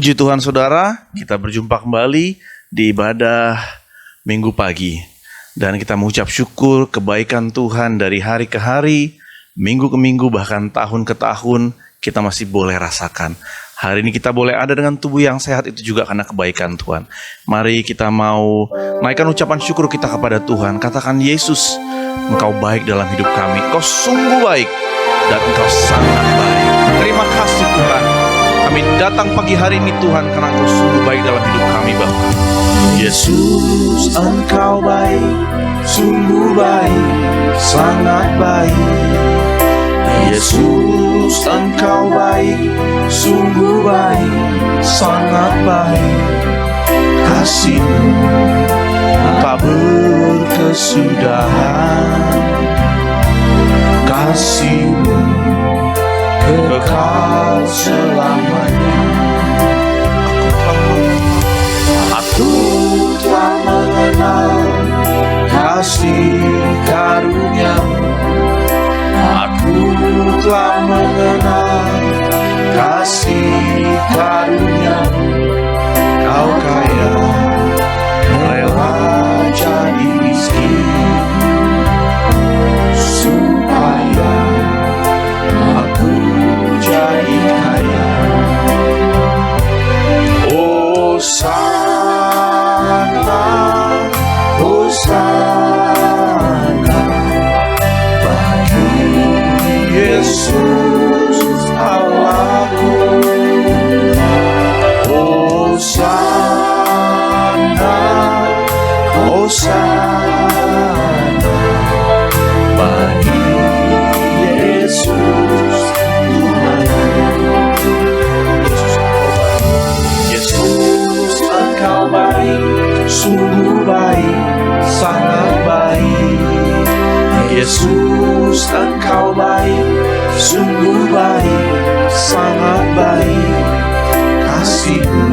Puji Tuhan saudara, kita berjumpa kembali di ibadah minggu pagi. Dan kita mengucap syukur kebaikan Tuhan dari hari ke hari, minggu ke minggu, bahkan tahun ke tahun kita masih boleh rasakan. Hari ini kita boleh ada dengan tubuh yang sehat itu juga karena kebaikan Tuhan. Mari kita mau naikkan ucapan syukur kita kepada Tuhan. Katakan, Yesus, Engkau baik dalam hidup kami. Engkau sungguh baik dan Engkau sangat baik. Terima kasih Tuhan. Kami datang pagi hari ini Tuhan karena Engkau sungguh baik dalam hidup kami Bapa. Yesus, Engkau baik, sungguh baik, sangat baik. Yesus, Engkau baik, sungguh baik, sangat baik. Kasih-Mu tak berkesudahan, kasih-Mu kekal selamanya. Aku telah mengenal kasih karunia-Mu. Aku telah mengenal kasih karunia-Mu. Kau kaya, rela jadi miskin, supaya aku jadi kaya. Hosana, Hosana bagi Yesus Allahku. Hosana, Hosana bagi Yesus Tuhanku. Yesus, Engkau baik, sungguh baik, sangat baik. Yesus, Engkau baik, sungguh baik, sangat baik. Kasih-Mu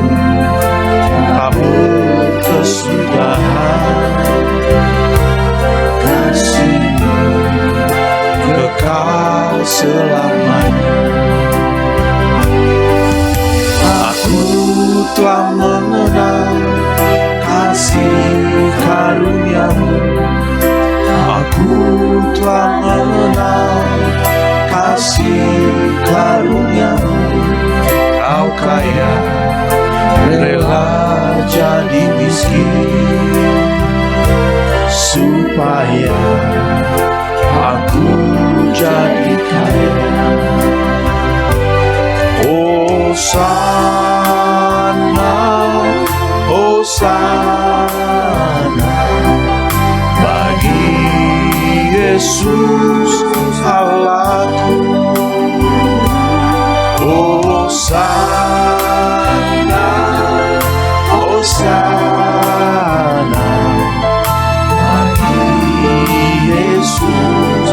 tak berkesudahan, kasih-Mu kekal selamanya. Aku telah mengenal kasih karunia-Mu. Aku telah mengenal kasih karunia-Mu. Kau kaya, rela jadi miskin, supaya aku jadi kaya. Hosana, Hosana bagi Yesus Allahku. Hosana, Hosana bagi Yesus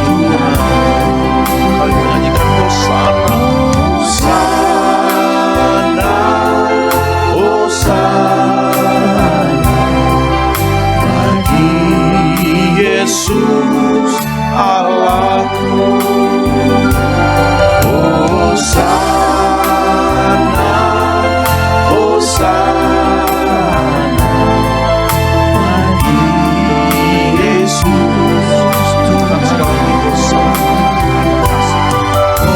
Tuhan. Kali menyanyikan Hosana, Hosana, Hosana bagi Yesus Allahku. Hosana, Hosana bagi Yesus Tuhan. Sekali Hosana,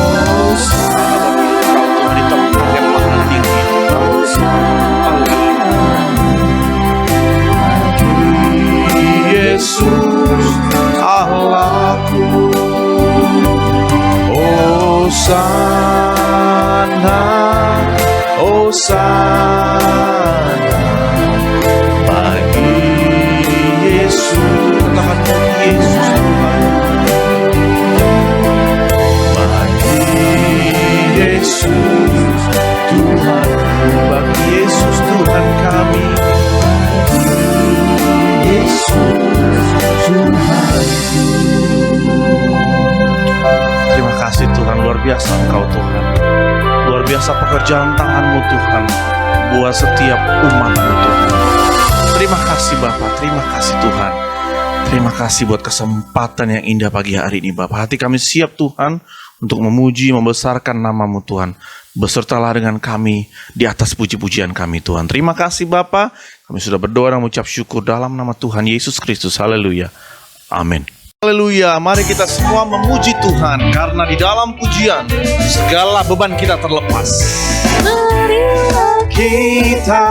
Hosana bagi Engkau Tuhan di tempat yang maha tinggi. Bagi Yesus Allahku. Hosana, Hosana bagi Yesus. Katakan Yesus Tuhan. Bagi Yesus Tuhan, bagi Yesus Tuhan kami. Yesus Tuhan. Terima kasih Tuhan, luar biasa Engkau Tuhan. Luar biasa pekerjaan tangan-Mu Tuhan buat setiap umat-Mu Tuhan. Terima kasih Bapa, terima kasih Tuhan. Terima kasih buat kesempatan yang indah pagi hari ini Bapa. Hati kami siap Tuhan untuk memuji, membesarkan nama-Mu Tuhan. Besertalah dengan kami di atas puji-pujian kami Tuhan. Terima kasih Bapa. Kami sudah berdoa dan mengucap syukur dalam nama Tuhan Yesus Kristus. Haleluya. Amin. Haleluya, mari kita semua memuji Tuhan, karena di dalam pujian segala beban kita terlepas. Marilah kita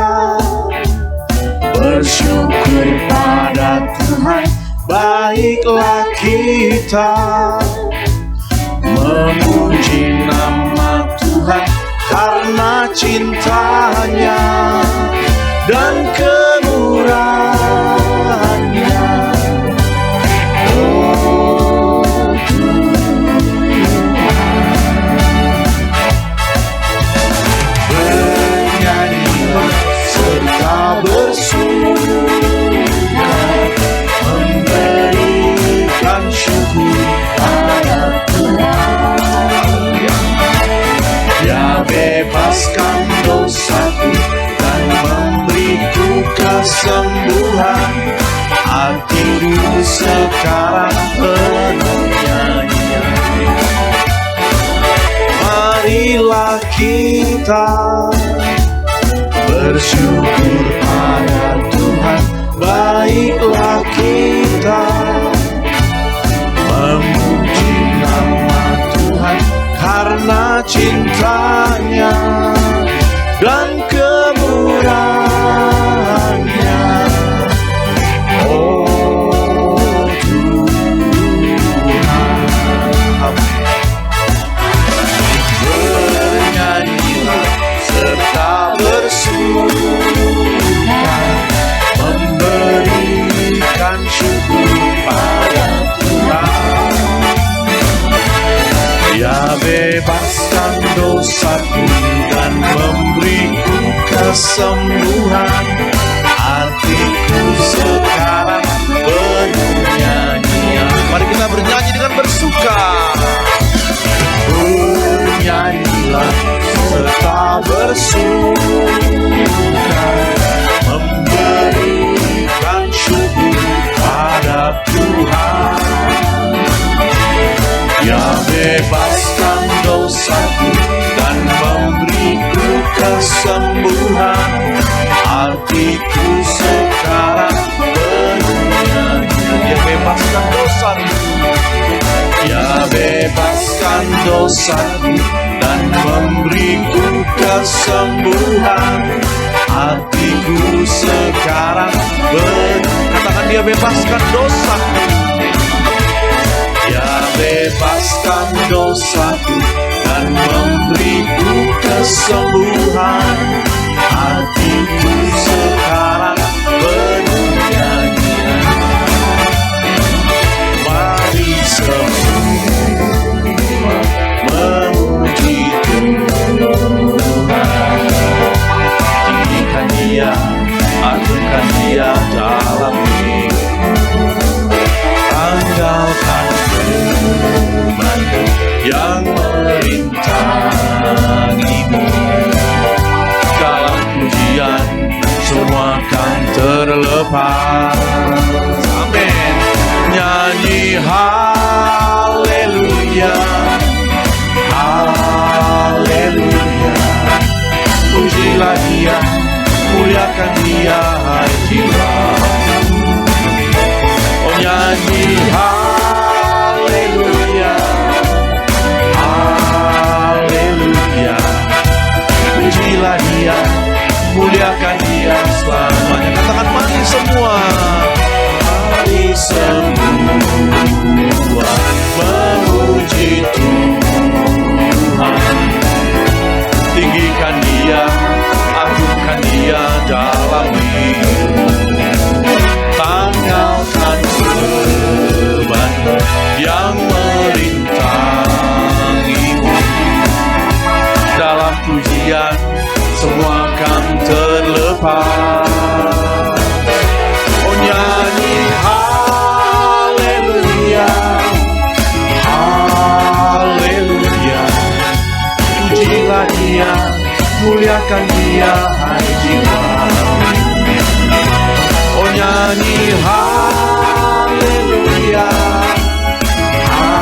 bersyukur pada Tuhan. Baiklah kita memuji nama Tuhan, karena cintanya dan kemurahannya. Bersuka memberikan syukur pada Tuhan. Dia bebaskan dosaku dan memberiku kesembuhan. Hatiku sekarang penuh nyanyian. Marilah kita bersyukur pada Tuhan. Baiklah kita memuji nama Tuhan, karena cintanya dan kemurahannya. Oh Tuhan, bernyanyilah serta bersuka, memberikan syukur pada Tuhan. Dia bebaskan dosaku dan memberiku kesembuhan. Hatiku sekarang penuh nyanyian. Mari kita bernyanyi dengan bersuka. Bernyanyilah serta bersuka, memberikan syukur pada Tuhan. Dia bebaskan dosaku dan memberiku kesembuhan. Hatiku sekarang penuh nyanyian. Dia bebaskan dosaku. Dia bebaskan dosaku dan memberiku kesembuhan. Hatiku sekarang penuh. Katakan, dia bebaskan dosaku. Dia bebaskan dosaku dan memberiku kesembuhan. Hatiku sekarang penuh nyanyian. Mari semua memuji Tuhan. Tinggikan Dia, agungkan Dia dalam hidupmu. Tanggalkan beban yang merintangimu. Dalam pujian semua akan terlepas. Amin. Nyanyi haleluya, haleluya. Pujilah Dia, muliakan Dia, hai jiwa. Oh, nyanyi haleluya, haleluya. Pujilah Dia, muliakan Dia selamanya. Katakan, mari semua, mari semua memuji Tuhan. Tinggikan Dia, agungkan Dia dalam hidup. Tanggalkan beban yang merintangimu. Dalam pujian semua akan terlepas. Oh, nyanyi haleluya, haleluya. Pujilah Dia, muliakan Dia, hai jiwa. Oh, nyanyi haleluya, haleluya.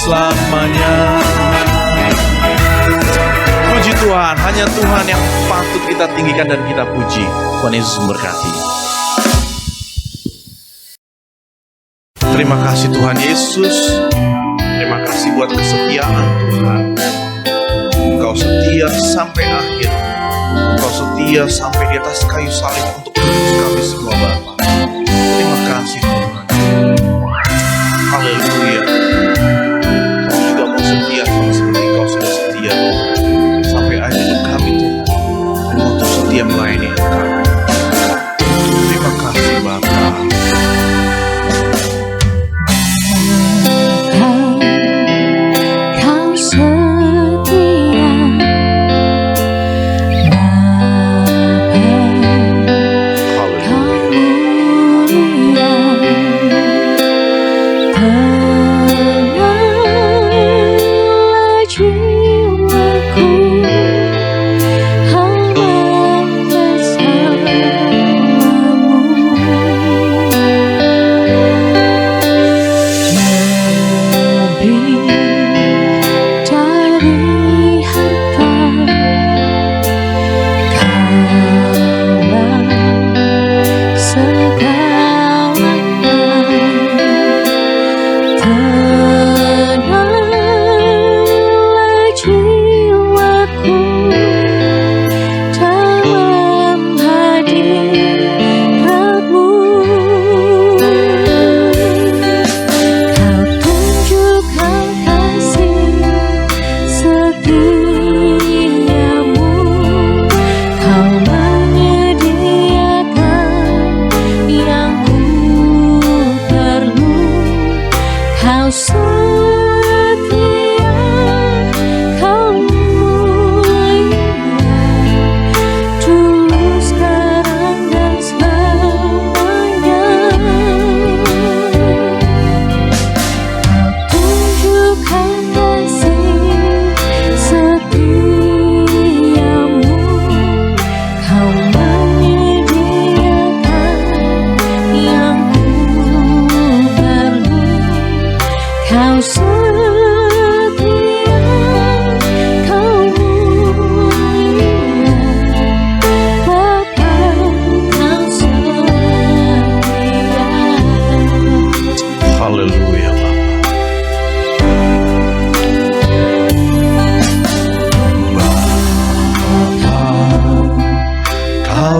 selamanya. Puji Tuhan, hanya Tuhan yang patut kita tinggikan dan kita puji. Tuhan Yesus memberkati. Terima kasih Tuhan Yesus. Terima kasih buat kesetiaan Tuhan. Engkau setia sampai akhir. Engkau setia sampai di atas kayu salib untuk menebus kami semua Bapa. Terima kasih Tuhan. Haleluya. Kau juga mau setia sama seperti Kau sudah setia sampai akhir hidup kami Tuhan. Dan mau terus setia melayani Engkau. Terima kasih Bapa.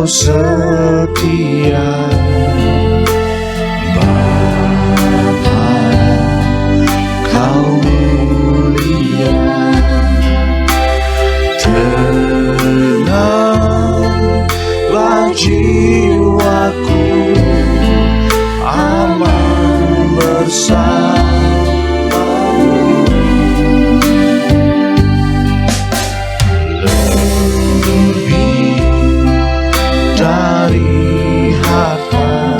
Setia Bapa, Kau mulia, tenanglah jiwaku, aman bersamamu. Lebih dari harta,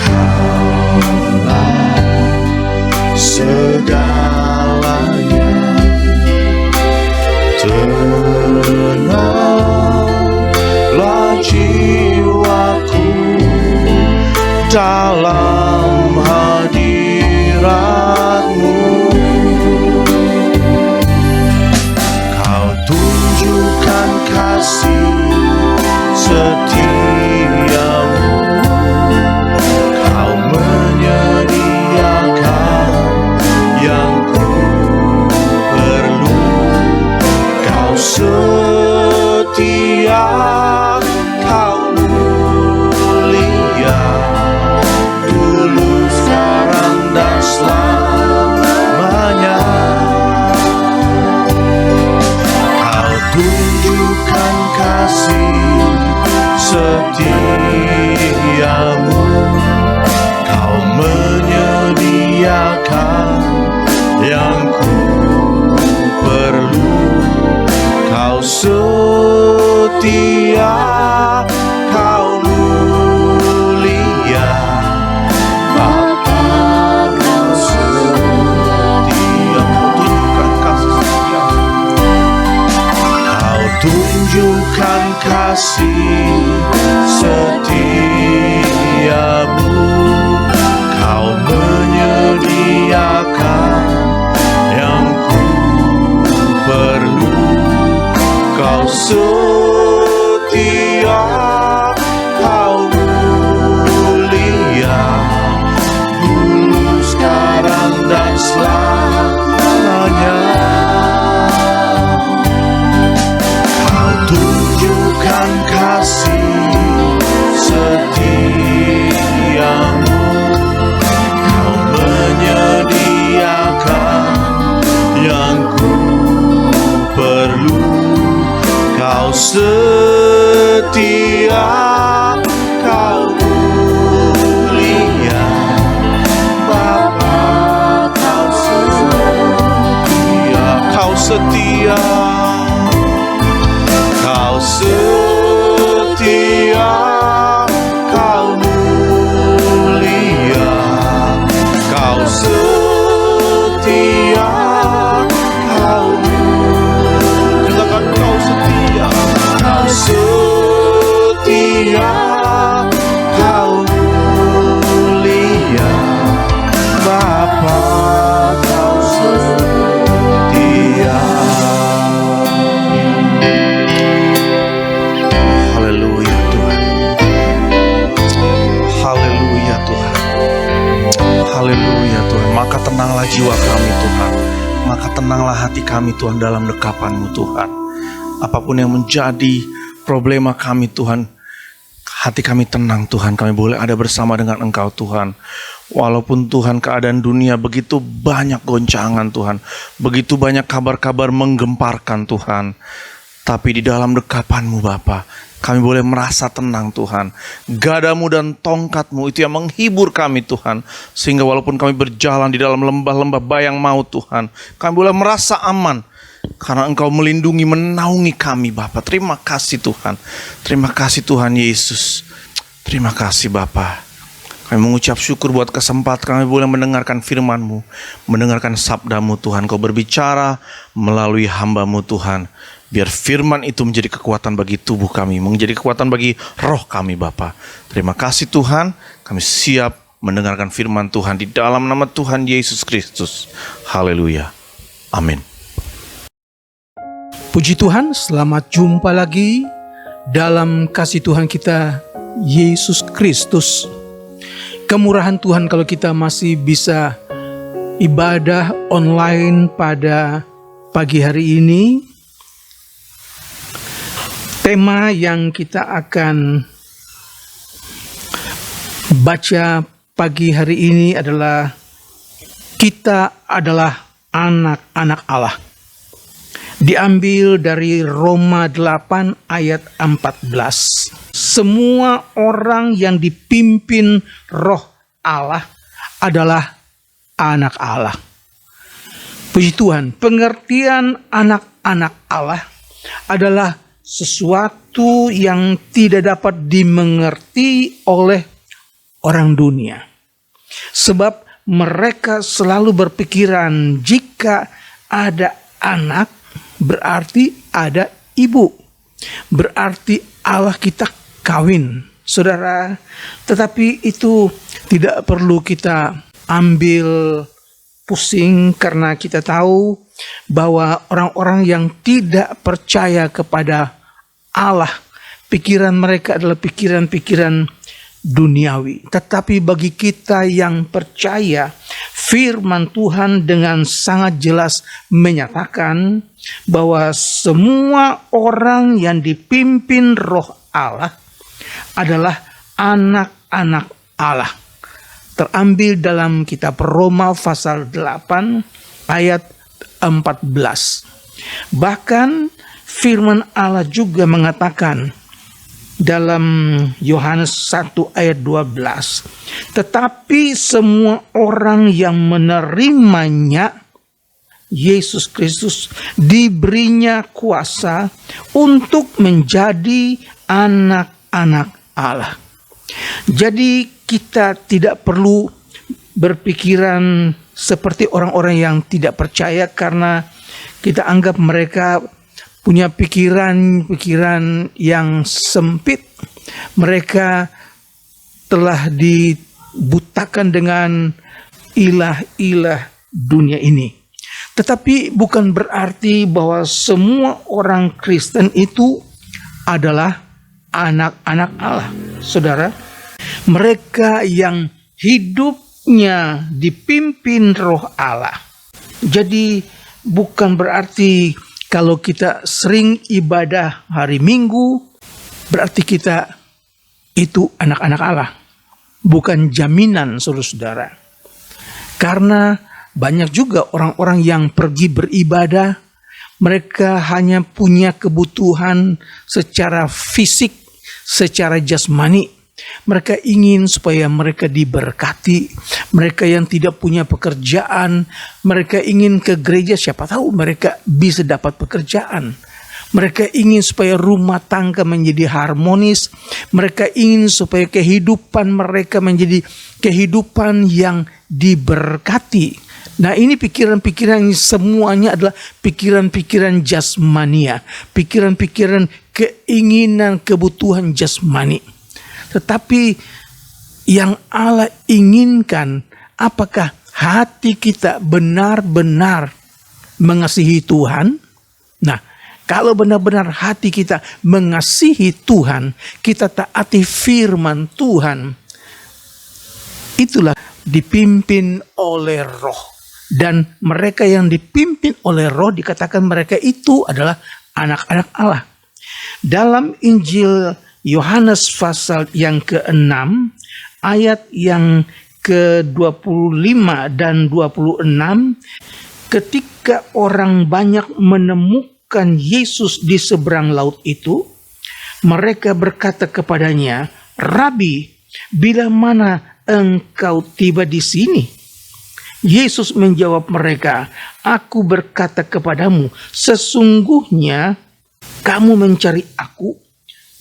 Kaulah segalanya. Tenanglah jiwaku dalam hadirat-Mu. Kau tunjukkan kasih setiamu, Kau menyediakan yang ku perlu. Kau setia, Kau mulia, dulu, sekarang, dan selamanya. Kau tunjukkan kasih setiamu, Kau menyediakan yang ku perlu. Kau setia, Kau mulia, Bapa, Kau setia. Kau tunjukkan kasih setiamu, Kau menyediakan setia, Kau mulia, Bapa, Kau setia, Kau setia, Kau setia, Kau mulia, Kau setia, Kau mulia, Kau setia, Kau setia, Kau mulia, Bapa, Kau setia. Haleluya Tuhan, haleluya Tuhan, haleluya Tuhan. Maka tenanglah jiwa kami Tuhan, maka tenanglah hati kami Tuhan dalam dekapan-Mu Tuhan. Apapun yang menjadi problema kami Tuhan, hati kami tenang Tuhan. Kami boleh ada bersama dengan Engkau Tuhan. Walaupun Tuhan keadaan dunia begitu banyak goncangan Tuhan, begitu banyak kabar-kabar menggemparkan Tuhan, tapi di dalam dekapan-Mu Bapa, kami boleh merasa tenang Tuhan. Gadamu dan tongkat-Mu itu yang menghibur kami Tuhan. Sehingga walaupun kami berjalan di dalam lembah-lembah bayang maut Tuhan, kami boleh merasa aman. Karena Engkau melindungi, menaungi kami Bapa. Terima kasih Tuhan. Terima kasih Tuhan Yesus. Terima kasih Bapa. Kami mengucap syukur buat kesempatan kami boleh mendengarkan firman-Mu, mendengarkan sabda-Mu Tuhan. Kau berbicara melalui hamba-Mu Tuhan. Biar firman itu menjadi kekuatan bagi tubuh kami, menjadi kekuatan bagi roh kami Bapa. Terima kasih Tuhan. Kami siap mendengarkan firman Tuhan di dalam nama Tuhan Yesus Kristus. Haleluya. Amin. Puji Tuhan, selamat jumpa lagi dalam kasih Tuhan kita Yesus Kristus. Kemurahan Tuhan kalau kita masih bisa ibadah online pada pagi hari ini. Tema yang kita akan baca pagi hari ini adalah kita adalah anak-anak Allah. Diambil dari Roma 8 ayat 14. Semua orang yang dipimpin Roh Allah adalah anak Allah. Puji Tuhan, pengertian anak-anak Allah adalah sesuatu yang tidak dapat dimengerti oleh orang dunia. Sebab mereka selalu berpikiran jika ada anak berarti ada ibu. Berarti Allah kita kawin, saudara. Tetapi itu tidak perlu kita ambil pusing karena kita tahu bahwa orang-orang yang tidak percaya kepada Allah, pikiran mereka adalah pikiran-pikiran duniawi. Tetapi bagi kita yang percaya, firman Tuhan dengan sangat jelas menyatakan bahwa semua orang yang dipimpin Roh Allah adalah anak-anak Allah. Terambil dalam kitab Roma pasal 8 ayat 14. Bahkan firman Allah juga mengatakan dalam Yohanes 1 ayat 12. Tetapi semua orang yang menerimanya, Yesus Kristus, diberinya kuasa untuk menjadi anak-anak Allah. Jadi kita tidak perlu berpikiran seperti orang-orang yang tidak percaya karena kita anggap mereka punya pikiran-pikiran yang sempit. Mereka telah dibutakan dengan ilah-ilah dunia ini. Tetapi bukan berarti bahwa semua orang Kristen itu adalah anak-anak Allah. Saudara, mereka yang hidupnya dipimpin Roh Allah. Jadi bukan berarti kalau kita sering ibadah hari Minggu, berarti kita itu anak-anak Allah. Bukan jaminan, saudara-saudara. Karena banyak juga orang-orang yang pergi beribadah, Mereka hanya punya kebutuhan secara fisik, secara jasmani. Mereka ingin supaya mereka diberkati. Mereka yang tidak punya pekerjaan, mereka ingin ke gereja, siapa tahu mereka bisa dapat pekerjaan. Mereka ingin supaya rumah tangga menjadi harmonis. Mereka ingin supaya kehidupan mereka menjadi kehidupan yang diberkati. Nah, ini pikiran-pikiran semuanya adalah pikiran-pikiran jasmania, pikiran-pikiran keinginan, kebutuhan jasmani. Tetapi yang Allah inginkan, apakah hati kita benar-benar mengasihi Tuhan? Nah, kalau benar-benar hati kita mengasihi Tuhan, kita taati firman Tuhan, itulah dipimpin oleh Roh. Dan mereka yang dipimpin oleh Roh dikatakan mereka itu adalah anak-anak Allah. Dalam Injil Yohanes pasal yang ke-6 ayat yang ke-25 dan 26, ketika orang banyak menemukan Yesus di seberang laut itu, mereka berkata kepadanya, "Rabi, bila mana engkau tiba di sini?" Yesus menjawab mereka, "Aku berkata kepadamu, sesungguhnya kamu mencari aku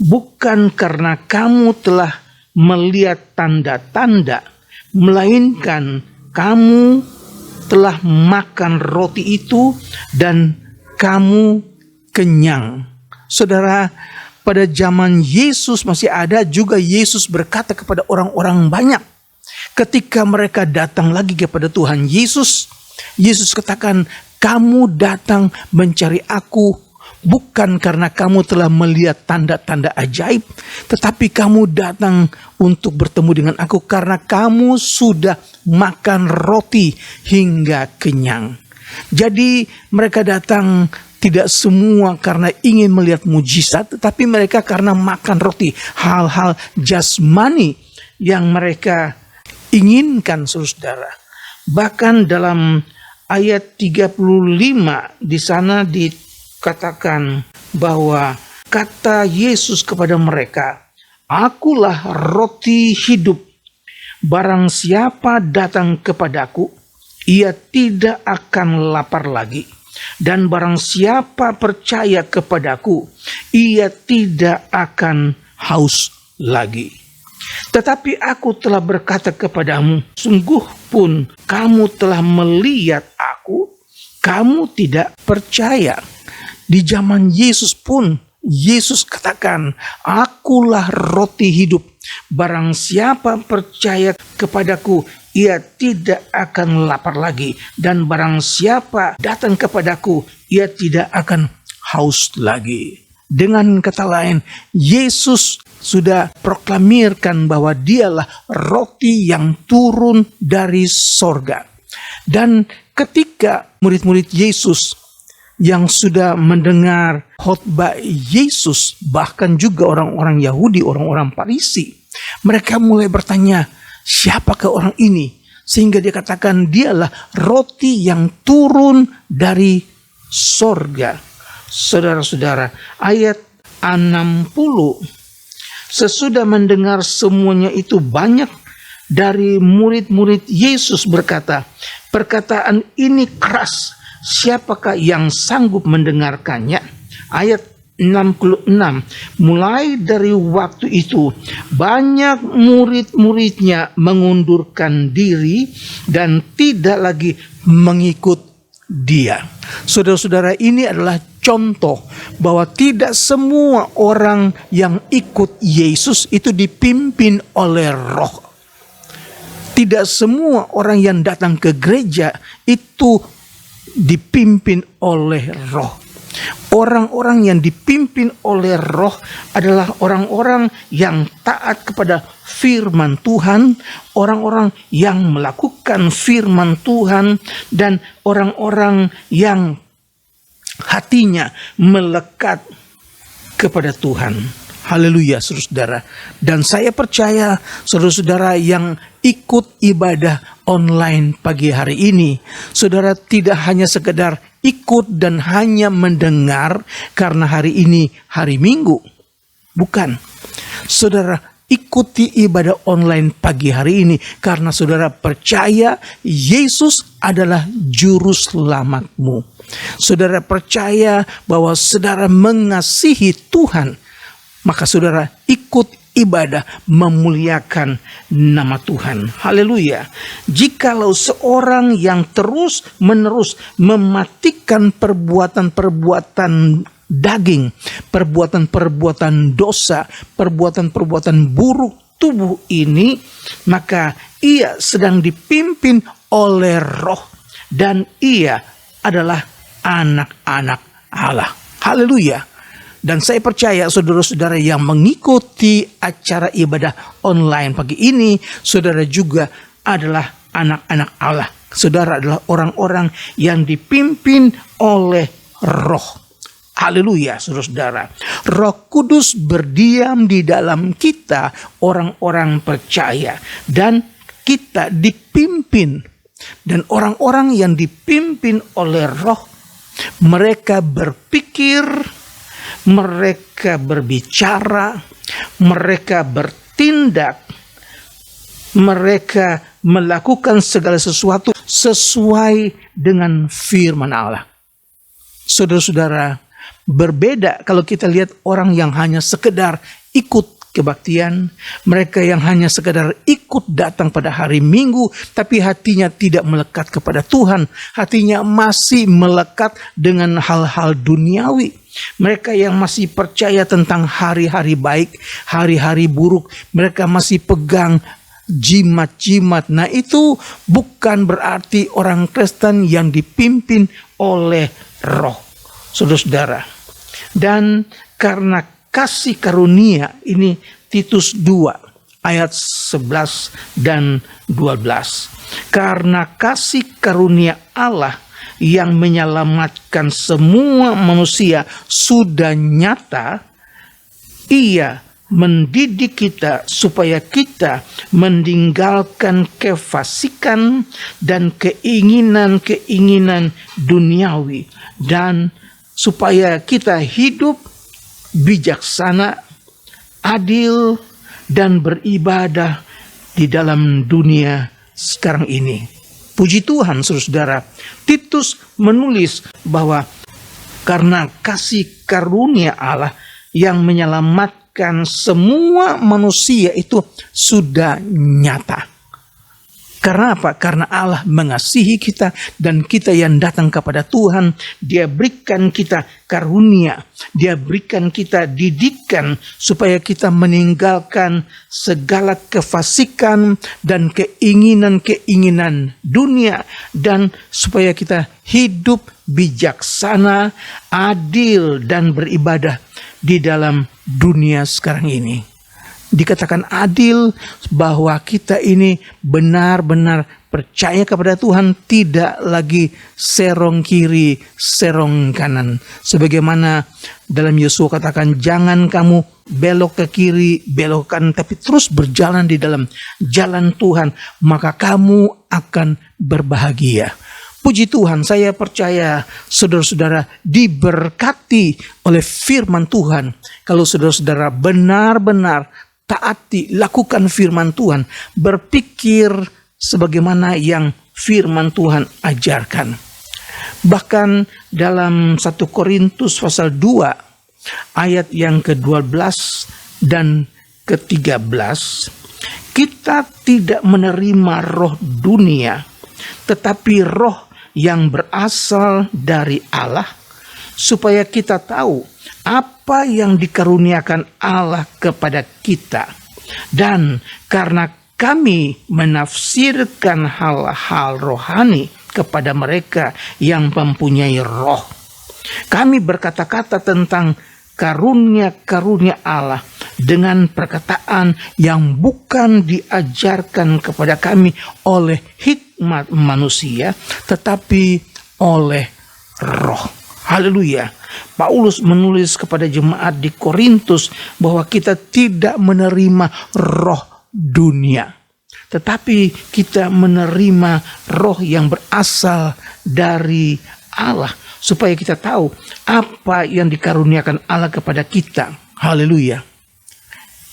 bukan karena kamu telah melihat tanda-tanda, melainkan kamu telah makan roti itu dan kamu kenyang." Saudara, pada zaman Yesus masih ada juga Yesus berkata kepada orang-orang banyak. Ketika mereka datang lagi kepada Tuhan Yesus, Yesus katakan, "Kamu datang mencari aku bukan karena kamu telah melihat tanda-tanda ajaib, tetapi kamu datang untuk bertemu dengan aku karena kamu sudah makan roti hingga kenyang." Jadi mereka datang tidak semua karena ingin melihat mujizat, tetapi mereka karena makan roti, hal-hal jasmani yang mereka inginkan, saudara. Bahkan dalam ayat 35 di sana dikatakan bahwa kata Yesus kepada mereka, "Akulah roti hidup. Barang siapa datang kepadaku, ia tidak akan lapar lagi. Dan barang siapa percaya kepadaku, ia tidak akan haus lagi. Tetapi aku telah berkata kepadamu, sungguh pun kamu telah melihat aku, kamu tidak percaya." Di zaman Yesus pun, Yesus katakan, "Akulah roti hidup. Barang siapa percaya kepadaku, ia tidak akan lapar lagi. Dan barang siapa datang kepadaku, ia tidak akan haus lagi." Dengan kata lain, Yesus sudah proklamirkan bahwa dialah roti yang turun dari sorga. Dan ketika murid-murid Yesus yang sudah mendengar khotbah Yesus, bahkan juga orang-orang Yahudi, orang-orang Farisi, mereka mulai bertanya, siapakah orang ini? Sehingga dia katakan dialah roti yang turun dari sorga. Saudara-saudara, ayat 60. Sesudah mendengar semuanya itu, banyak dari murid-murid Yesus berkata, "Perkataan ini keras, siapakah yang sanggup mendengarkannya?" Ayat 66. Mulai dari waktu itu, banyak murid-muridnya mengundurkan diri dan tidak lagi mengikut dia. Saudara-saudara, ini adalah contoh bahwa tidak semua orang yang ikut Yesus itu dipimpin oleh Roh. Tidak semua orang yang datang ke gereja itu dipimpin oleh Roh. Orang-orang yang dipimpin oleh Roh adalah orang-orang yang taat kepada firman Tuhan, orang-orang yang melakukan firman Tuhan, dan orang-orang yang hatinya melekat kepada Tuhan. Haleluya, saudara-saudara. Dan saya percaya saudara-saudara yang ikut ibadah online pagi hari ini, saudara tidak hanya sekedar ikut dan hanya mendengar karena hari ini hari Minggu. Bukan. Saudara ikuti ibadah online pagi hari ini karena saudara percaya Yesus adalah juru selamatmu. Saudara percaya bahwa saudara mengasihi Tuhan, maka saudara ikut ibadah memuliakan nama Tuhan. Haleluya. Jikalau seorang yang terus-menerus mematikan perbuatan-perbuatan daging, perbuatan-perbuatan dosa, perbuatan-perbuatan buruk tubuh ini, maka ia sedang dipimpin oleh Roh dan ia adalah anak-anak Allah. Haleluya. Dan saya percaya saudara-saudara yang mengikuti acara ibadah online pagi ini, saudara juga adalah anak-anak Allah. Saudara adalah orang-orang yang dipimpin oleh Roh. Haleluya, saudara-saudara. Roh Kudus berdiam di dalam kita, orang-orang percaya. Dan kita dipimpin. Dan orang-orang yang dipimpin oleh Roh, mereka berpikir, mereka berbicara, mereka bertindak, mereka melakukan segala sesuatu sesuai dengan firman Allah. Saudara-saudara, berbeda kalau kita lihat orang yang hanya sekedar ikut kebaktian, mereka yang hanya sekedar ikut datang pada hari Minggu, tapi hatinya tidak melekat kepada Tuhan, hatinya masih melekat dengan hal-hal duniawi. Mereka yang masih percaya tentang hari-hari baik, hari-hari buruk, mereka masih pegang jimat-jimat. Nah, itu bukan berarti orang Kristen yang dipimpin oleh Roh, saudara-saudara. Dan karena kasih karunia ini, Titus 2 ayat 11 dan 12. Karena kasih karunia Allah yang menyelamatkan semua manusia sudah nyata, Ia mendidik kita supaya kita meninggalkan kefasikan dan keinginan-keinginan duniawi, dan supaya kita hidup bijaksana, adil, dan beribadah di dalam dunia sekarang ini. Puji Tuhan, saudara. Titus menulis bahwa karena kasih karunia Allah yang menyelamatkan semua manusia itu sudah nyata. Karena apa? Karena Allah mengasihi kita, dan kita yang datang kepada Tuhan, Dia berikan kita karunia, Dia berikan kita didikan supaya kita meninggalkan segala kefasikan dan keinginan-keinginan dunia, dan supaya kita hidup bijaksana, adil, dan beribadah di dalam dunia sekarang ini. Dikatakan adil bahwa kita ini benar-benar percaya kepada Tuhan, tidak lagi serong kiri, serong kanan. Sebagaimana dalam Yosua katakan, jangan kamu belok ke kiri, belok ke kanan, tapi terus berjalan di dalam jalan Tuhan, maka kamu akan berbahagia. Puji Tuhan, saya percaya saudara-saudara diberkati oleh firman Tuhan. Kalau saudara-saudara benar-benar taati, lakukan firman Tuhan, berpikir sebagaimana yang firman Tuhan ajarkan. Bahkan dalam 1 Korintus pasal 2 ayat yang ke-12 dan ke-13, kita tidak menerima roh dunia, tetapi roh yang berasal dari Allah, supaya kita tahu apa yang dikaruniakan Allah kepada kita. Dan karena kami menafsirkan hal-hal rohani kepada mereka yang mempunyai roh, kami berkata-kata tentang karunia-karunia Allah dengan perkataan yang bukan diajarkan kepada kami oleh hikmat manusia, tetapi oleh roh. Haleluya. Paulus menulis kepada jemaat di Korintus bahwa kita tidak menerima roh dunia, tetapi kita menerima roh yang berasal dari Allah, supaya kita tahu apa yang dikaruniakan Allah kepada kita. Haleluya.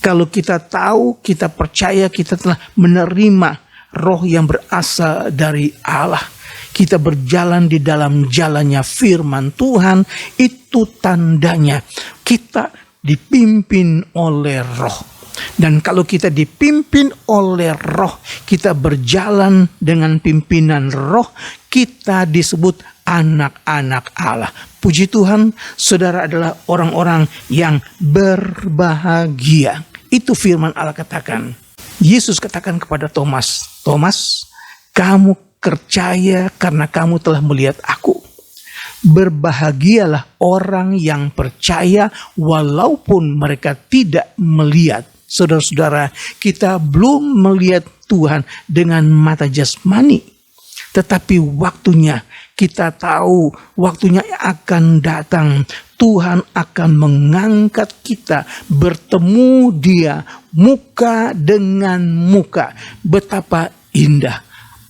Kalau kita tahu, kita percaya, kita telah menerima roh yang berasal dari Allah, kita berjalan di dalam jalannya firman Tuhan, itu tandanya kita dipimpin oleh roh. Dan kalau kita dipimpin oleh roh, kita berjalan dengan pimpinan roh, kita disebut anak-anak Allah. Puji Tuhan, saudara adalah orang-orang yang berbahagia. Itu firman Allah katakan. Yesus katakan kepada Thomas, Thomas, kamu percaya karena kamu telah melihat aku. Berbahagialah orang yang percaya walaupun mereka tidak melihat. Saudara-saudara, kita belum melihat Tuhan dengan mata jasmani, tetapi waktunya kita tahu, waktunya akan datang. Tuhan akan mengangkat kita, bertemu Dia muka dengan muka. Betapa indah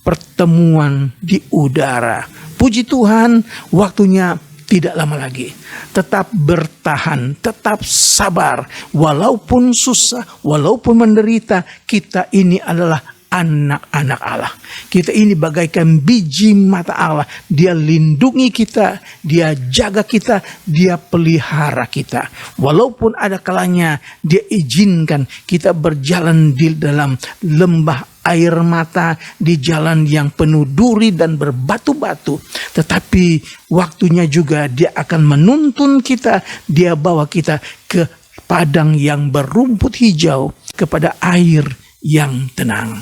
pertemuan di udara. Puji Tuhan, waktunya tidak lama lagi. Tetap bertahan, tetap sabar. Walaupun susah, walaupun menderita, kita ini adalah anak-anak Allah. Kita ini bagaikan biji mata Allah. Dia lindungi kita, Dia jaga kita, Dia pelihara kita. Walaupun ada kalanya Dia izinkan kita berjalan di dalam lembah air mata, di jalan yang penuh duri dan berbatu-batu, tetapi waktunya juga Dia akan menuntun kita. Dia bawa kita ke padang yang berumput hijau, kepada air yang tenang.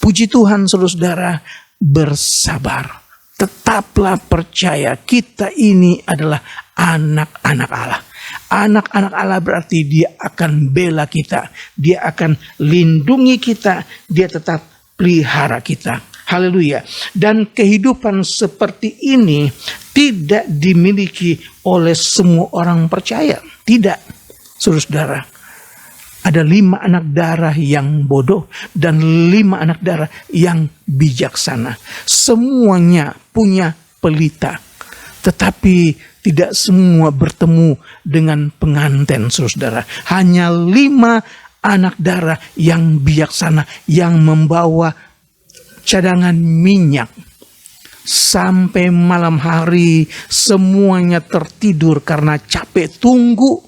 Puji Tuhan, saudara-saudara, bersabar. Tetaplah percaya, kita ini adalah anak-anak Allah. Anak-anak Allah berarti Dia akan bela kita, Dia akan lindungi kita, Dia tetap pelihara kita. Haleluya. Dan kehidupan seperti ini tidak dimiliki oleh semua orang percaya. Tidak, saudara-saudara. Ada 5 anak darah yang bodoh dan 5 anak darah yang bijaksana. Semuanya punya pelita, tetapi tidak semua bertemu dengan pengantin, saudara. Hanya 5 anak darah yang bijaksana yang membawa cadangan minyak. Sampai malam hari semuanya tertidur karena capek tunggu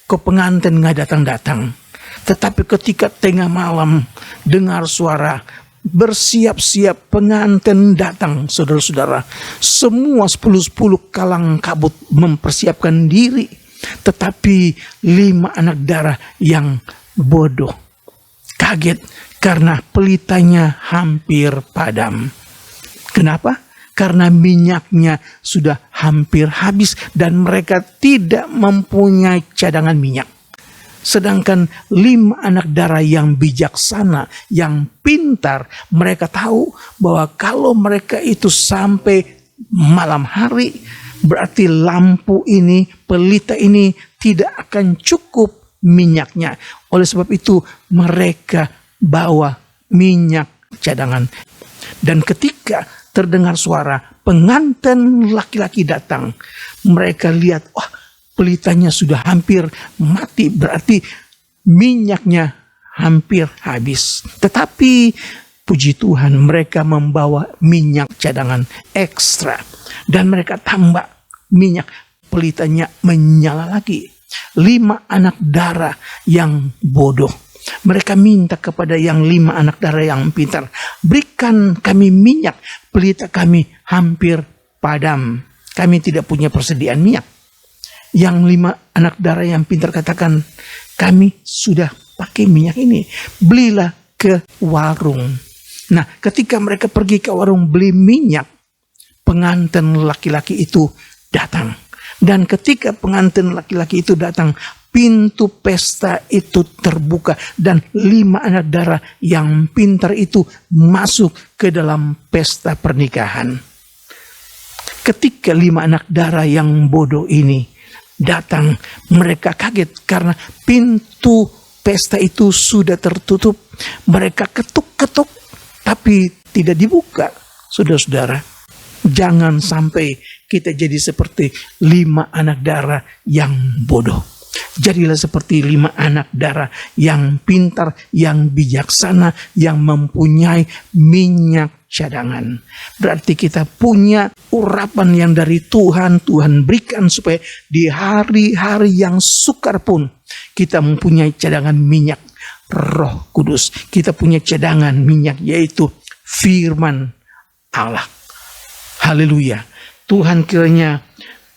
ke pengantin nggak datang-datang. Tetapi ketika tengah malam dengar suara bersiap-siap pengantin datang, saudara-saudara, semua 10 kalang kabut mempersiapkan diri. Tetapi 5 anak darah yang bodoh kaget karena pelitanya hampir padam. Kenapa? Karena minyaknya sudah hampir habis dan mereka tidak mempunyai cadangan minyak. Sedangkan 5 anak darah yang bijaksana, yang pintar, mereka tahu bahwa kalau mereka itu sampai malam hari, berarti lampu ini, pelita ini tidak akan cukup minyaknya. Oleh sebab itu mereka bawa minyak cadangan. Dan ketika terdengar suara pengantin laki-laki datang, mereka lihat, wah, pelitanya sudah hampir mati, berarti minyaknya hampir habis. Tetapi puji Tuhan, mereka membawa minyak cadangan ekstra dan mereka tambah minyak, pelitanya menyala lagi. 5 anak darah yang bodoh, mereka minta kepada yang 5 anak darah yang pintar, berikan kami minyak, pelita kami hampir padam, kami tidak punya persediaan minyak. Yang 5 anak darah yang pintar katakan, kami sudah pakai minyak ini, belilah ke warung. Nah, ketika mereka pergi ke warung beli minyak, pengantin laki-laki itu datang. Dan ketika pengantin laki-laki itu datang, pintu pesta itu terbuka dan 5 anak darah yang pintar itu masuk ke dalam pesta pernikahan. Ketika 5 anak darah yang bodoh ini datang, mereka kaget karena pintu pesta itu sudah tertutup. Mereka ketuk-ketuk tapi tidak dibuka, saudara-saudara. Jangan sampai kita jadi seperti 5 anak darah yang bodoh. Jadilah seperti 5 anak darah yang pintar, yang bijaksana, yang mempunyai minyak cadangan. Berarti kita punya urapan yang dari Tuhan. Tuhan berikan supaya di hari-hari yang sukar pun kita mempunyai cadangan minyak Roh Kudus. Kita punya cadangan minyak, yaitu firman Allah. Haleluya. Tuhan kiranya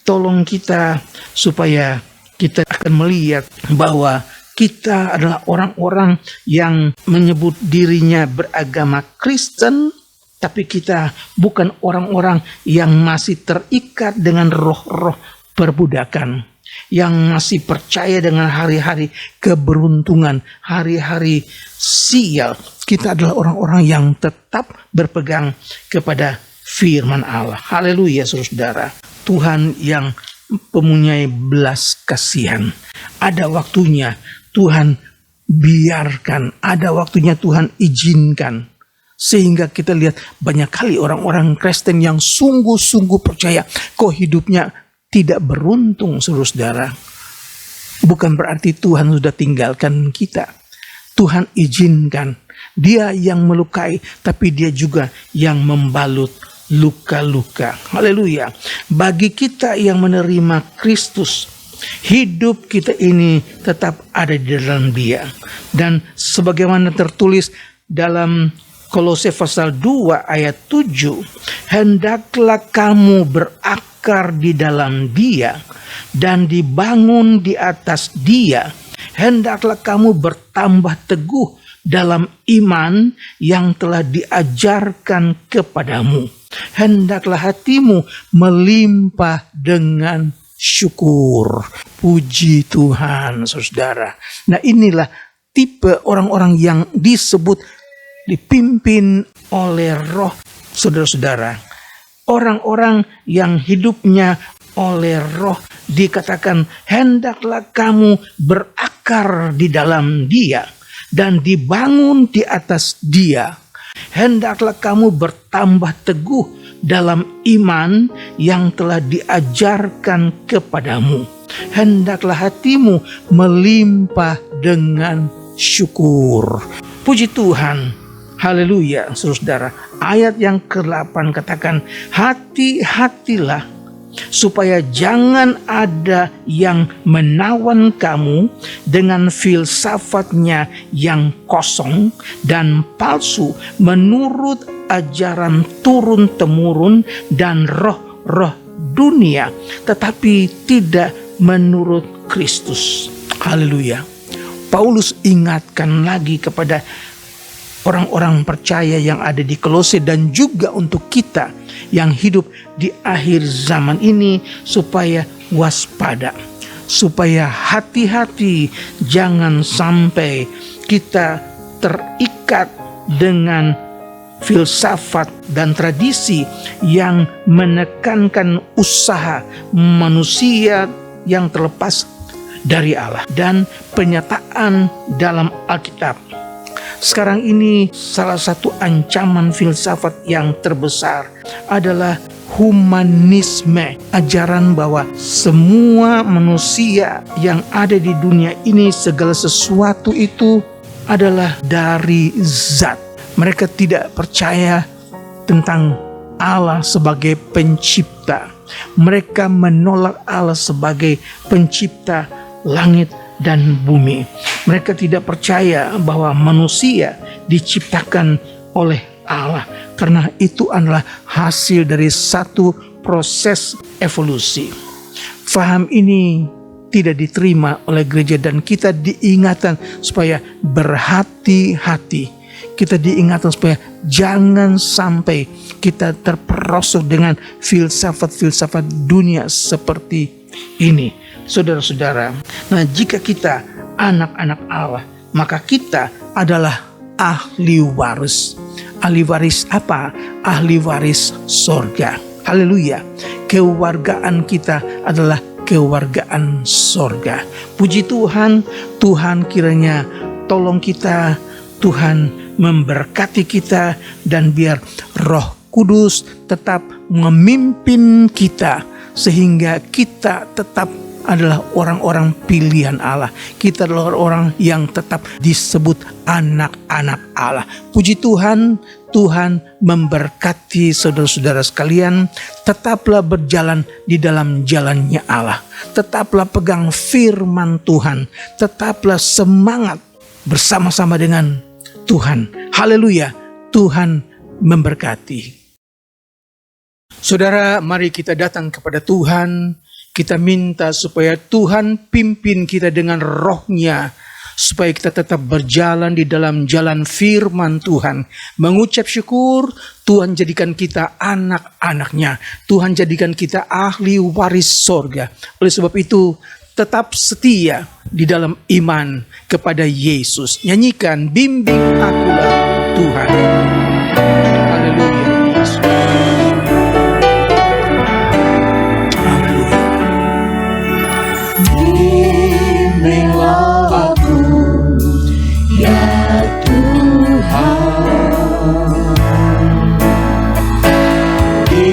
tolong kita supaya kita akan melihat bahwa kita adalah orang-orang yang menyebut dirinya beragama Kristen, tapi kita bukan orang-orang yang masih terikat dengan roh-roh perbudakan, yang masih percaya dengan hari-hari keberuntungan, hari-hari sial. Kita adalah orang-orang yang tetap berpegang kepada firman Allah. Haleluya, saudara. Tuhan yang mempunyai belas kasihan. Ada waktunya Tuhan biarkan, ada waktunya Tuhan izinkan. Sehingga kita lihat banyak kali orang-orang Kristen yang sungguh-sungguh percaya kok hidupnya tidak beruntung, saudara. Bukan berarti Tuhan sudah tinggalkan kita. Tuhan izinkan. Dia yang melukai, tapi dia juga yang membalut luka-luka. Haleluya. Bagi kita yang menerima Kristus, hidup kita ini tetap ada di dalam Dia. Dan sebagaimana tertulis dalam Kolose pasal 2 ayat 7, hendaklah kamu berakar di dalam Dia dan dibangun di atas Dia. Hendaklah kamu bertambah teguh dalam iman yang telah diajarkan kepadamu. Hendaklah hatimu melimpah dengan syukur. Puji Tuhan, saudara. Nah, inilah tipe orang-orang yang disebut dipimpin oleh Roh, saudara-saudara. Orang-orang yang hidupnya oleh Roh dikatakan hendaklah kamu berakar di dalam Dia dan dibangun di atas Dia. Hendaklah kamu bertambah teguh dalam iman yang telah diajarkan kepadamu. Hendaklah hatimu melimpah dengan syukur. Puji Tuhan. Haleluya, saudara. Ayat yang ke-8 katakan, hati-hatilah supaya jangan ada yang menawan kamu dengan filsafatnya yang kosong dan palsu menurut ajaran turun-temurun dan roh-roh dunia, tetapi tidak menurut Kristus. Haleluya. Paulus ingatkan lagi kepada orang-orang percaya yang ada di Kolose dan juga untuk kita yang hidup di akhir zaman ini supaya waspada, supaya hati-hati, jangan sampai kita terikat dengan filsafat dan tradisi yang menekankan usaha manusia yang terlepas dari Allah dan penyataan dalam Alkitab. Sekarang ini salah satu ancaman filsafat yang terbesar adalah humanisme. Ajaran bahwa semua manusia yang ada di dunia ini, segala sesuatu itu adalah dari zat. Mereka tidak percaya tentang Allah sebagai pencipta. Mereka menolak Allah sebagai pencipta langit dan bumi. Mereka tidak percaya bahwa manusia diciptakan oleh Allah, karena itu adalah hasil dari satu proses evolusi. Faham ini tidak diterima oleh gereja dan kita diingatkan supaya berhati-hati. Kita diingatkan supaya jangan sampai kita terperosok dengan filsafat-filsafat dunia seperti ini. Saudara-saudara, nah jika kita anak-anak Allah, maka kita adalah ahli waris. Ahli waris apa? Ahli waris sorga. Haleluya. Kewargaan kita adalah kewargaan sorga. Puji Tuhan. Tuhan kiranya tolong kita, Tuhan memberkati kita, dan biar Roh Kudus tetap memimpin kita sehingga kita tetap adalah orang-orang pilihan Allah. Kita adalah orang yang tetap disebut anak-anak Allah. Puji Tuhan, Tuhan memberkati saudara-saudara sekalian. Tetaplah berjalan di dalam jalannya Allah. Tetaplah pegang firman Tuhan. Tetaplah semangat bersama-sama dengan Tuhan. Haleluya, Tuhan memberkati. Saudara, mari kita datang kepada Tuhan. Kita minta supaya Tuhan pimpin kita dengan roh-Nya, supaya kita tetap berjalan di dalam jalan firman Tuhan. Mengucap syukur, Tuhan jadikan kita anak-anak-Nya. Tuhan jadikan kita ahli waris sorga. Oleh sebab itu, tetap setia di dalam iman kepada Yesus. Nyanyikan, bimbing akulah Tuhan. Haleluya, Yesus. Bimbinglah aku, ya Tuhan, di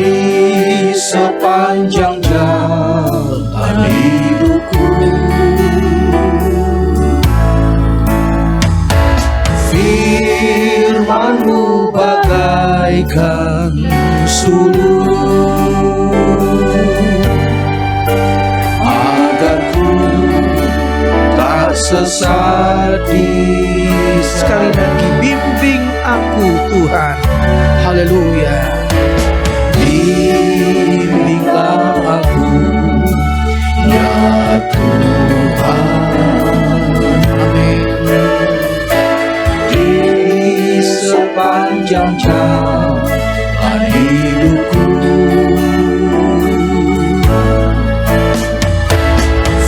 sepanjang jalan hidupku. Firman-Mu bagaikan sulur, sesat di Sekali lagi, bimbing aku Tuhan. Haleluya. bimbinglah aku, ya Tuhan. Amin. Di sepanjang jalan hidupku.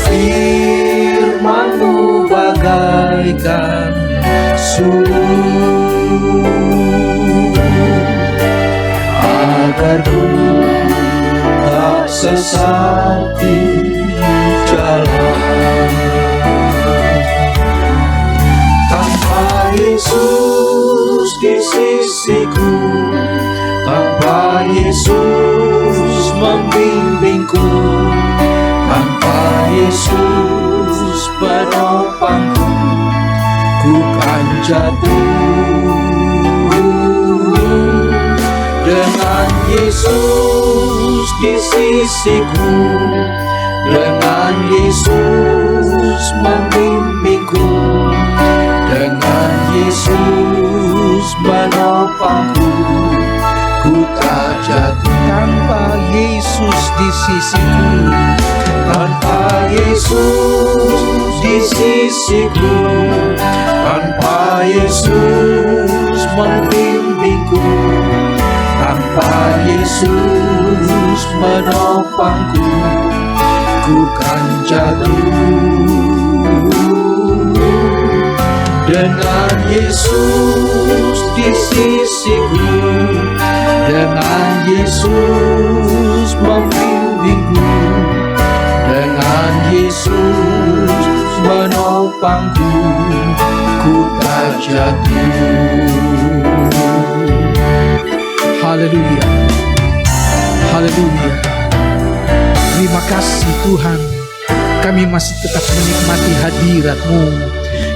Firman-Mu bagaikan sulur, agar ku tak sesat di jalan. Tanpa Yesus di sisiku, tanpa Yesus membimbingku, tanpa Yesus penopangku, ku kan jatuh. Dengan Yesus di sisiku, dengan Yesus membimbingku, dengan Yesus menopangku, ku tak jatuh. Tanpa Yesus di sisiku, Tanpa Yesus di sisiku, tanpa Yesus membimbingku, tanpa Yesus menopangku, ku kan jatuh. Dengan Yesus di sisiku, dengan Yesus membimbingku, dengan Yesus menopangku, ku tak jatuh. haleluya. Haleluya. Terima kasih Tuhan. Kami masih tetap menikmati hadirat-Mu.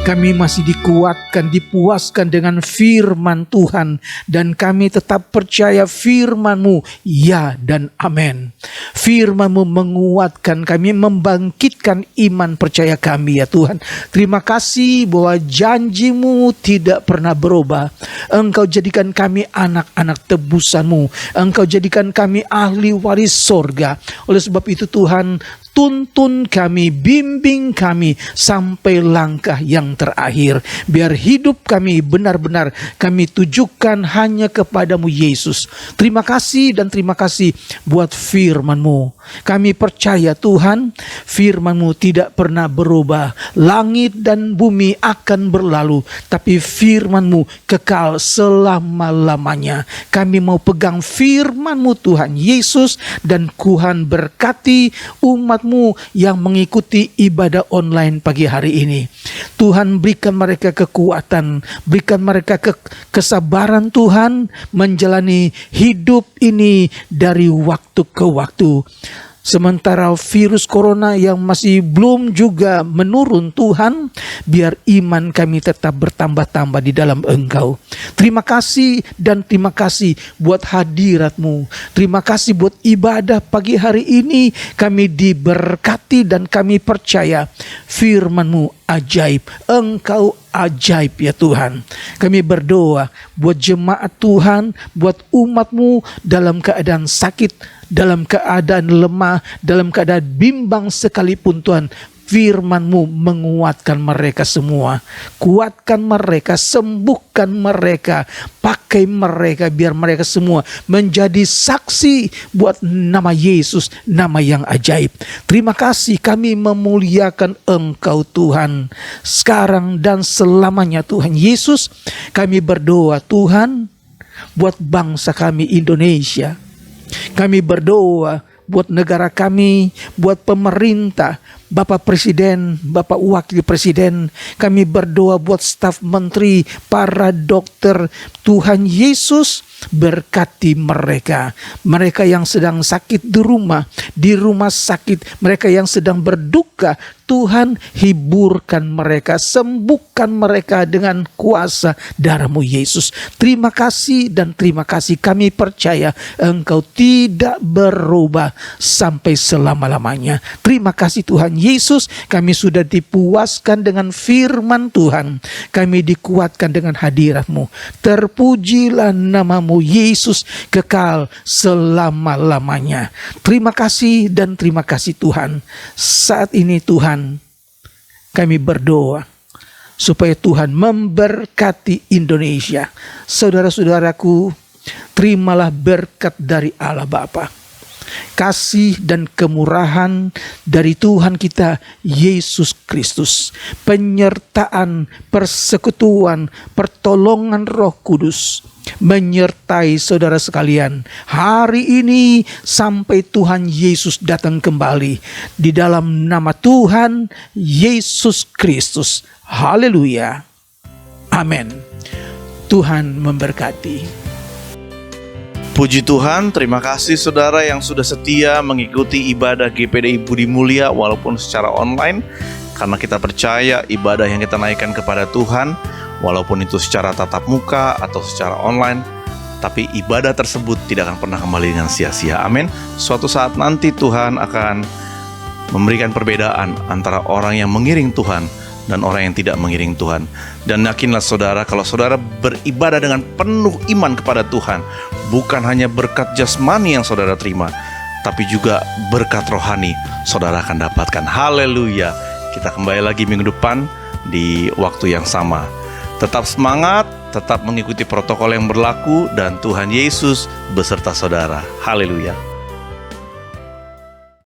Kami masih dikuatkan, dipuaskan dengan firman Tuhan. Dan kami tetap percaya firman-Mu, ya dan amin. Firman-Mu menguatkan kami, membangkitkan iman percaya kami ya Tuhan. Terima kasih bahwa janji-Mu tidak pernah berubah. Engkau jadikan kami anak-anak tebusan-Mu. Engkau jadikan kami ahli waris sorga. Oleh sebab itu Tuhan, tuntun kami, bimbing kami sampai langkah yang terakhir. Biar hidup kami benar-benar kami tujukan hanya kepadamu Yesus. Terima kasih dan terima kasih buat firman-Mu. Kami percaya Tuhan, firman-Mu tidak pernah berubah. Langit dan bumi akan berlalu, tapi firman-Mu kekal selama-lamanya. Kami mau pegang firman-Mu Tuhan Yesus, dan Tuhan berkati umat-Mu yang mengikuti ibadah online pagi hari ini. Tuhan, berikan mereka kekuatan, berikan mereka kesabaran Tuhan menjalani hidup ini dari waktu ke waktu. Sementara virus corona yang masih belum juga menurun, Tuhan, biar iman kami tetap bertambah-tambah di dalam Engkau. Terima kasih dan terima kasih buat hadirat-Mu. Terima kasih buat ibadah pagi hari ini. Kami diberkati dan kami percaya firman-Mu ajaib. Engkau ajaib ya Tuhan. Kami berdoa buat jemaat Tuhan, buat umat-Mu dalam keadaan sakit, dalam keadaan lemah, dalam keadaan bimbang sekalipun Tuhan, firman-Mu menguatkan mereka semua. Kuatkan mereka, sembuhkan mereka, pakai mereka biar mereka semua menjadi saksi buat nama Yesus, nama yang ajaib. Terima kasih, kami memuliakan Engkau Tuhan sekarang dan selamanya Tuhan Yesus. Kami berdoa Tuhan buat bangsa kami Indonesia. Kami berdoa buat negara kami, buat pemerintah, Bapak Presiden, Bapak Wakil Presiden. Kami berdoa buat staf menteri, para dokter. Tuhan Yesus, berkati mereka. Mereka yang sedang sakit di rumah sakit. Mereka yang sedang berduka, Tuhan hiburkan mereka, sembuhkan mereka dengan kuasa darah-Mu Yesus. Terima kasih dan terima kasih. Kami percaya Engkau tidak berubah sampai selama-lamanya. Terima kasih Tuhan Yesus, kami sudah dipuaskan dengan firman Tuhan. Kami dikuatkan dengan hadirat-Mu. Terpujilah nama-Mu Yesus kekal selama-lamanya. Terima kasih dan terima kasih Tuhan. Saat ini Tuhan, kami berdoa supaya Tuhan memberkati Indonesia. Saudara-saudaraku, terimalah berkat dari Allah Bapa, kasih dan kemurahan dari Tuhan kita Yesus Kristus, penyertaan, persekutuan, pertolongan Roh Kudus menyertai saudara sekalian hari ini sampai Tuhan Yesus datang kembali, di dalam nama Tuhan Yesus Kristus. Haleluya. Amin. Tuhan memberkati. Puji Tuhan, terima kasih saudara yang sudah setia mengikuti ibadah GPDI Budi Mulia walaupun secara online. Karena kita percaya ibadah yang kita naikkan kepada Tuhan, walaupun itu secara tatap muka atau secara online, tapi ibadah tersebut tidak akan pernah kembali dengan sia-sia. Amin. Suatu saat nanti Tuhan akan memberikan perbedaan antara orang yang mengiring Tuhan dan orang yang tidak mengiring Tuhan. Dan yakinlah saudara, kalau saudara beribadah dengan penuh iman kepada Tuhan, bukan hanya berkat jasmani yang saudara terima, tapi juga berkat rohani saudara akan dapatkan. Haleluya. Kita kembali lagi minggu depan di waktu yang sama. Tetap semangat, tetap mengikuti protokol yang berlaku, dan Tuhan Yesus beserta saudara. Haleluya.